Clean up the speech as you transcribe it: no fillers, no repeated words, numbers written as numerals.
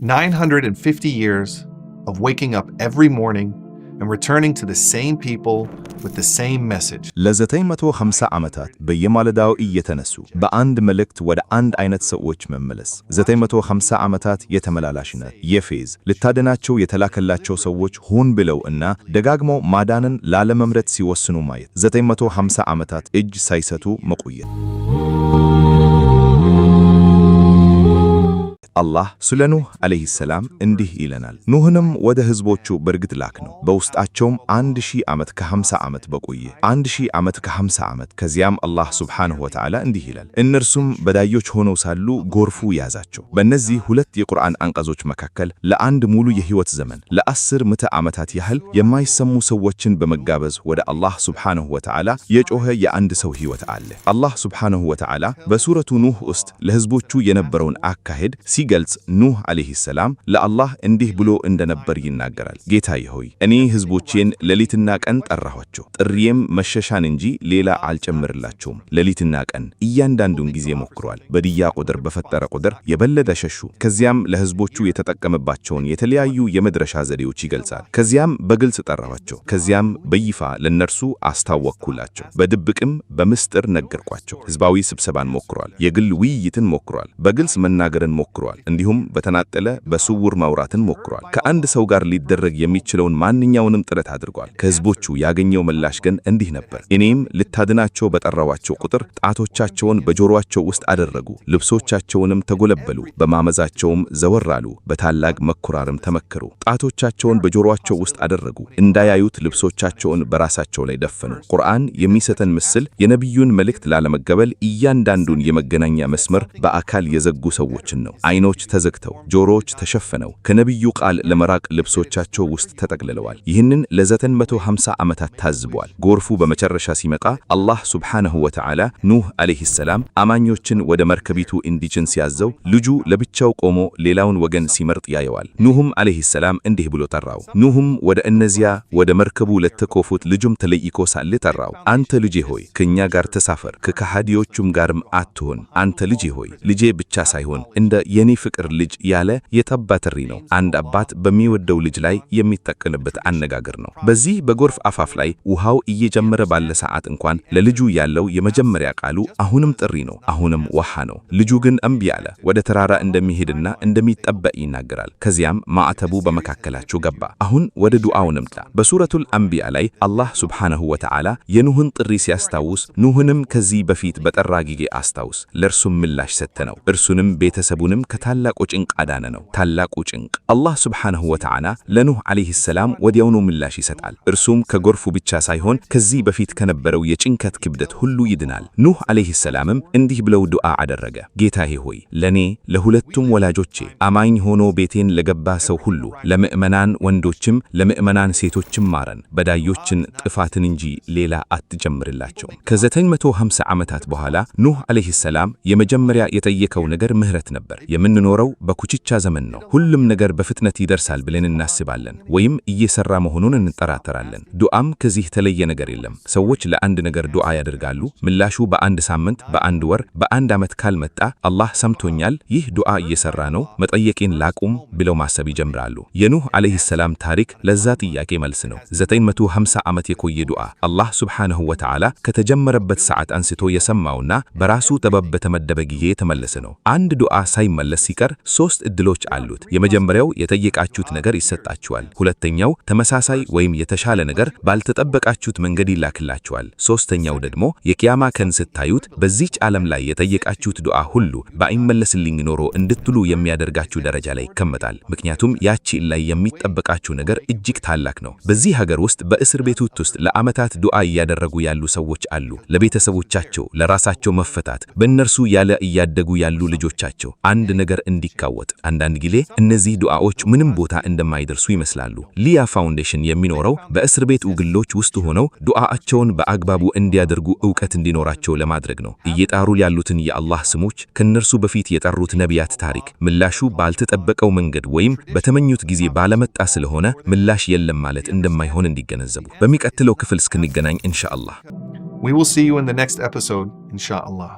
950 years of waking up every morning and returning to the same people with the same message. ለ950 ዓመታት በየማለዳው እየተነሱ በአንድ መልእክት ወደ አንድ አይነት ሰዎች መመለስ 950 ዓመታት የተመላላሽነት የፌዝ ልታደናቸው የተላከላቸው ሰዎች ሆን ብለው እና ደጋግመው ማዳንን ላለመምረጥ ሲወስኑ ማየት 950 ዓመታት እጅ ሳይሰጡ መቆየት። አላህ ስለ ኑህ ዓለይሂ ሰላም እንዲህ ይለናል። ኑህንም ወደ ሕዝቦቹ በርግጥ ላክነው፣ በውስጣቸውም 1000 ዓመት ከ50 ዓመት በቆየ 1000 ዓመት ከ50 ዓመት። ከዚያም አላህ ሱብሓነሁ ወተዓላ እንዲህ ይላል፣ እነርሱም በዳዮች ሆነው ሳሉ ጎርፉ ያዛቸው። በእነዚህ ሁለት የቁርአን አንቀጾች መካከል ለአንድ ሙሉ የሕይወት ዘመን ለ10 ምዕተ ዓመታት ያህል የማይሰሙ ሰዎችን በመጋበዝ ወደ አላህ ሱብሓነሁ ወተዓላ የጮኸ የአንድ ሰው ሕይወት አለ። አላህ ሱብሓነሁ ወተዓላ በሱረቱ ኑህ ውስጥ ለሕዝቦቹ የነበረውን አካሄድ ሲገልጽ ኑህ ዓለይሂ ሰላም ለአላህ እንዲህ ብሎ እንደነበር ይናገራል። ጌታዬ ሆይ እኔ ሕዝቦቼን ሌሊትና ቀን ጠራኋቸው፣ ጥሪዬም መሸሻን እንጂ ሌላ አልጨምርላቸውም። ሌሊትና ቀን እያንዳንዱን ጊዜ ሞክሯል። በድያ ቁጥር በፈጠረ ቁጥር የበለጠ ሸሹ። ከዚያም ለሕዝቦቹ የተጠቀመባቸውን የተለያዩ የመድረሻ ዘዴዎች ይገልጻል። ከዚያም በግልጽ ጠራኋቸው፣ ከዚያም በይፋ ለነርሱ አስታወቅኩላቸው፣ በድብቅም በምስጢር ነገርኳቸው። ሕዝባዊ ስብሰባን ሞክሯል፣ የግል ውይይትን ሞክሯል፣ በግልጽ መናገርን ሞክሯል፣ እንዲሁም በተናጠለ በስውር ማውራትን ሞክሯል። ከአንድ ሰው ጋር ሊደረግ የሚችለውን ማንኛውንም ጥረት አድርጓል። ከሕዝቦቹ ያገኘው ምላሽ ግን እንዲህ ነበር። እኔም ልታድናቸው በጠራዋቸው ቁጥር ጣቶቻቸውን በጆሮአቸው ውስጥ አደረጉ፣ ልብሶቻቸውንም ተጎለበሉ፣ በማመዛቸውም ዘወር አሉ፣ በታላቅ መኩራርም ተመከሩ። ጣቶቻቸውን በጆሮአቸው ውስጥ አደረጉ፣ እንዳያዩት ልብሶቻቸውን በራሳቸው ላይ ደፈኑ። ቁርአን የሚሰጠን ምስል የነቢዩን መልእክት ላለመቀበል እያንዳንዱን የመገናኛ መስመር በአካል የዘጉ ሰዎችን ነው። አይኖች ተዘግተው ጆሮዎች ተሸፍነው ከነቢዩ ቃል ለመራቅ ልብሶቻቸው ውስጥ ተጠቅልለዋል። ይህንን ለ950 ዓመታት ታዝበዋል። ጎርፉ በመጨረሻ ሲመጣ አላህ ሱብሓነሁ ወተዓላ ኑህ ዓለይሂ ሰላም አማኞችን ወደ መርከቢቱ እንዲጭን ሲያዘው ልጁ ለብቻው ቆሞ ሌላውን ወገን ሲመርጥ ያየዋል። ኑህም ዓለይሂ ሰላም እንዲህ ብሎ ጠራው። ኑህም ወደ እነዚያ ወደ መርከቡ ለተኮፉት ልጁም ተለይኮ ሳለ ጠራው። አንተ ልጄ ሆይ ከኛ ጋር ተሳፈር፣ ከከሃዲዎቹም ጋርም አትሆን። አንተ ልጄ ሆይ ልጄ ብቻ ሳይሆን እንደ የኔ ፍቅር ልጅ ያለ የተባ ጥሪ ነው። አንድ አባት በሚወደው ልጅ ላይ የሚጠቀምበት አነጋገር ነው። በዚህ በጎርፍ አፋፍ ላይ ውሃው እየጀመረ ባለ ሰዓት እንኳን ለልጁ ያለው የመጀመሪያ ቃሉ አሁንም ጥሪ ነው፣ አሁንም ውሃ ነው። ልጁ ግን እምቢ አለ። ወደ ተራራ እንደሚሄድና እንደሚጠበቅ ይናገራል። ከዚያም ማዕተቡ በመካከላቸው ገባ። አሁን ወደ ዱዓው እንምጣ። በሱረቱል አንቢያ ላይ አላህ ሱብሓነሁ ወተዓላ የኑህን ጥሪ ሲያስታውስ ኑህንም ከዚህ በፊት በጠራ ጊዜ አስታውስ፣ ለእርሱም ምላሽ ሰጠነው፣ እርሱንም ቤተሰቡንም ከታላቁ ጭንቅ አዳነ ነው። ታላቁ ጭንቅ አላህ ሱብሓነሁ ወተዓላ ለኑህ ዓለይሂ ሰላም ወዲያውኑ ምላሽ ይሰጣል። እርሱም ከጎርፉ ብቻ ሳይሆን ከዚህ በፊት ከነበረው የጭንቀት ክብደት ሁሉ ይድናል። ኑህ ዓለይሂ ሰላምም እንዲህ ብለው ዱዓ አደረገ። ጌታዬ ሆይ ለኔ ለሁለቱም ወላጆቼ አማኝ ሆኖ ቤቴን ለገባ ሰው ሁሉ ለምእመናን ወንዶችም ለምእመናን ሴቶችም ማረን፣ በዳዮችን ጥፋትን እንጂ ሌላ አትጀምርላቸውም። ከ950 ዓመታት በኋላ ኑህ ዓለይሂ ሰላም የመጀመሪያ የጠየቀው ነገር ምህረት ነበር። የምንኖረው በኩችቻ ዘመን ነው። ሁሉም ነገር በፍጥነት ይደርሳል ብለን እናስባለን ወይም እየሰራ መሆኑን እንጠራጠራለን። ዱዓም ከዚህ የተለየ ነገር የለም። ሰዎች ለአንድ ነገር ዱዓ ያደርጋሉ። ምላሹ በአንድ ሳምንት፣ በአንድ ወር፣ በአንድ ዓመት ካልመጣ አላህ ሰምቶኛል፣ ይህ ዱዓ እየሰራ ነው፣ መጠየቄን ላቁም ብለው ማሰብ ይጀምራሉ። የኑህ ዓለይሂ ሰላም ታሪክ ለዛ ጥያቄ መልስ ነው። 950 ዓመት የቆየ ዱዓ አላህ ሱብሓነሁ ወተዓላ ከተጀመረበት ሰዓት አንስቶ የሰማውና በራሱ ጥበብ በተመደበ ጊዜ የተመለሰ ነው። አንድ ዱዓ ሳይመለስ ሲቀር 3 እድሎች አሉት። የመጀመሪያው የጠየቃችሁት ነገር ይሰጣችኋል። ሁለተኛው ተመሳሳይ ወይም የተሻለ ነገር ባልተጠበቃችሁት መንገድ ይላክላችኋል። ሶስተኛው ደግሞ የቂያማ ቀን ስታዩት በዚህች ዓለም ላይ የጠየቃችሁት ዱዓ ሁሉ ባይመለስልኝ ኖሮ እንድትሉ የሚያደርጋችሁ ደረጃ ላይ ይቀመጣል። ምክንያቱም ያቺ ላይ የሚጠበቃችሁ ነገር እጅግ ታላቅ ነው። በዚህ ሀገር ውስጥ በእስር ቤት ውስጥ ለዓመታት ዱዓ እያደረጉ ያሉ ሰዎች አሉ። ለቤተሰቦቻቸው፣ ለራሳቸው መፈታት፣ በእነርሱ ያለ እያደጉ ያሉ ልጆቻቸው አንድ ነገር እንዲካወጥ። አንዳንድ ጊዜ እነዚህ ዱዓዎች ምንም ቦታ እንደማይደርሱ ይመስላሉ። ሊያ ፋውንዴሽን የሚኖረው በእስር ቤት ውግሎች ውስጥ ሆነው ዱዓቸውን በአግባቡ እንዲያደርጉ ዕውቀት እንዲኖራቸው ለማድረግ ነው። እየጣሩ ያሉትን የአላህ ስሞች ከነርሱ በፊት የጠሩት ነቢያት ታሪክ ምላሹ ባልተጠበቀው መንገድ ወይም በተመኙት ጊዜ ባለመጣ ስለሆነ ምላሽ የለም ማለት እንደማይሆን እንዲገነዘቡ። በሚቀጥለው ክፍል እስክንገናኝ ኢንሻአላህ። We will see you in the next episode, inshallah.